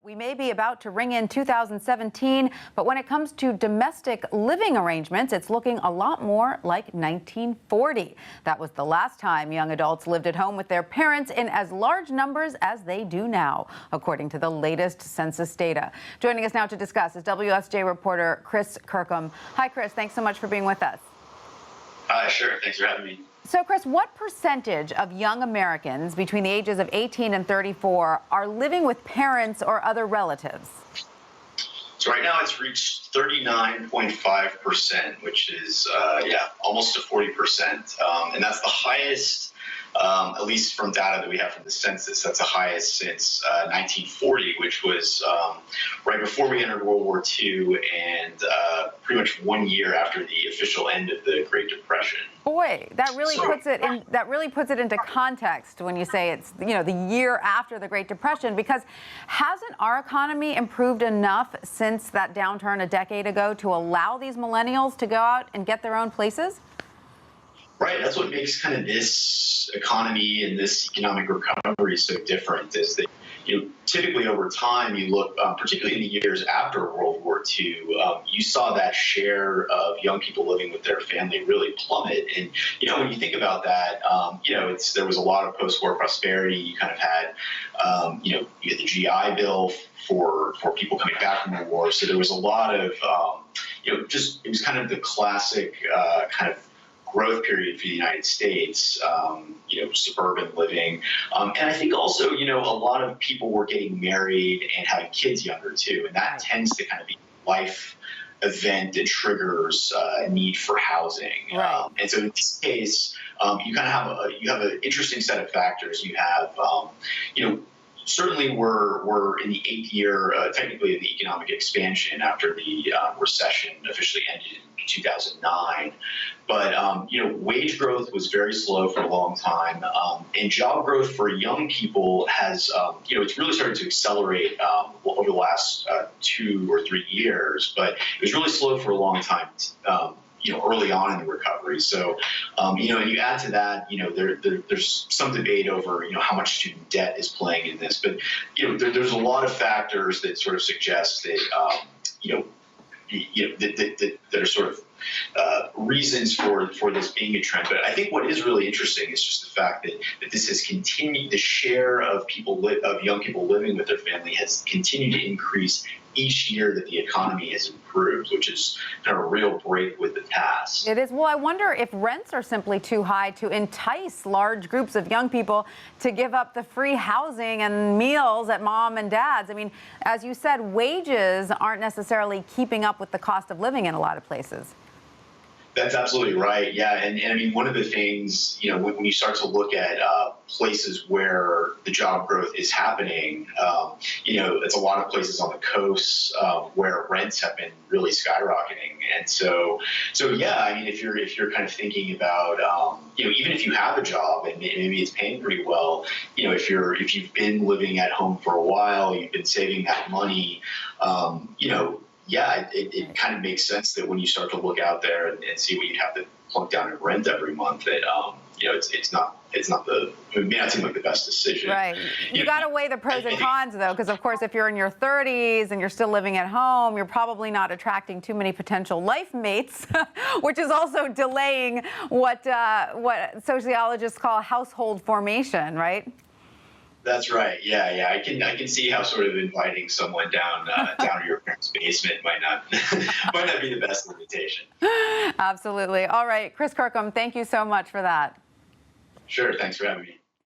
We may be about to ring in 2017, but when it comes to domestic living arrangements, it's looking a lot more like 1940. That was the last time young adults lived at home with their parents in as large numbers as they do now, according to the latest census data. Joining us now to discuss is WSJ reporter Chris Kirkham. Hi, Chris. Thanks so much for being with us. Sure. Thanks for having me. So, Chris, what percentage of young Americans between the ages of 18 and 34 are living with parents or other relatives? So right now it's reached 39.5%, which is, almost to 40%. And that's the highest, at least from data that we have from the census, that's the highest since 1940, which was right before we entered World War II and pretty much 1 year after the official end of the Great Depression. Boy, that really puts it into context when you say it's, the year after the Great Depression, because hasn't our economy improved enough since that downturn a decade ago to allow these millennials to go out and get their own places? Right. That's what makes kind of this economy and this economic recovery so different is that, typically over time, you look, particularly in the years after World War II, you saw that share of young people living with their family really plummet. And, when you think about that, there was a lot of post-war prosperity. You kind of had, you had the GI Bill for people coming back from the war. So there was a lot of, it was kind of the classic kind of growth period for the United States, suburban living. And I think also, a lot of people were getting married and having kids younger too. And that tends to kind of be life event that triggers a need for housing. Right. And so in this case, you kind of have an interesting set of factors. You have, certainly we're in the 8th year, technically, of the economic expansion after the recession officially ended in 2009. But, wage growth was very slow for a long time. And job growth for young people has, it's really started to accelerate over the last 2 or 3 years. But it was really slow for a long time. Early on in the recovery. So, and you add to that, there's some debate over, how much student debt is playing in this. But, there's a lot of factors that sort of suggest that, that are sort of reasons for this being a trend. But I think what is really interesting is just the fact that this has continued. The share of young people living with their family has continued to increase each year that the economy has improved, which is kind of a real break with the past. It is. Well, I wonder if rents are simply too high to entice large groups of young people to give up the free housing and meals at mom and dad's. I mean, as you said, wages aren't necessarily keeping up with the cost of living in a lot of places. That's absolutely right. Yeah. And I mean, one of the things, when you start to look at places where the job growth is happening, it's a lot of places on the coast where rents have been really skyrocketing. And so yeah, I mean, if you're kind of thinking about, even if you have a job and maybe it's paying pretty well, if you've been living at home for a while, you've been saving that money, it kind of makes sense that when you start to look out there and see what you'd have to plunk down in rent every month, that it may not seem like the best decision. Right. You got to weigh the pros and cons, though, because of course, if you're in your 30s and you're still living at home, you're probably not attracting too many potential life mates, which is also delaying what sociologists call household formation, right? That's right. Yeah. I can see how sort of inviting someone down to your parents' basement might not be the best invitation. Absolutely. All right, Chris Kirkham, thank you so much for that. Sure. Thanks for having me.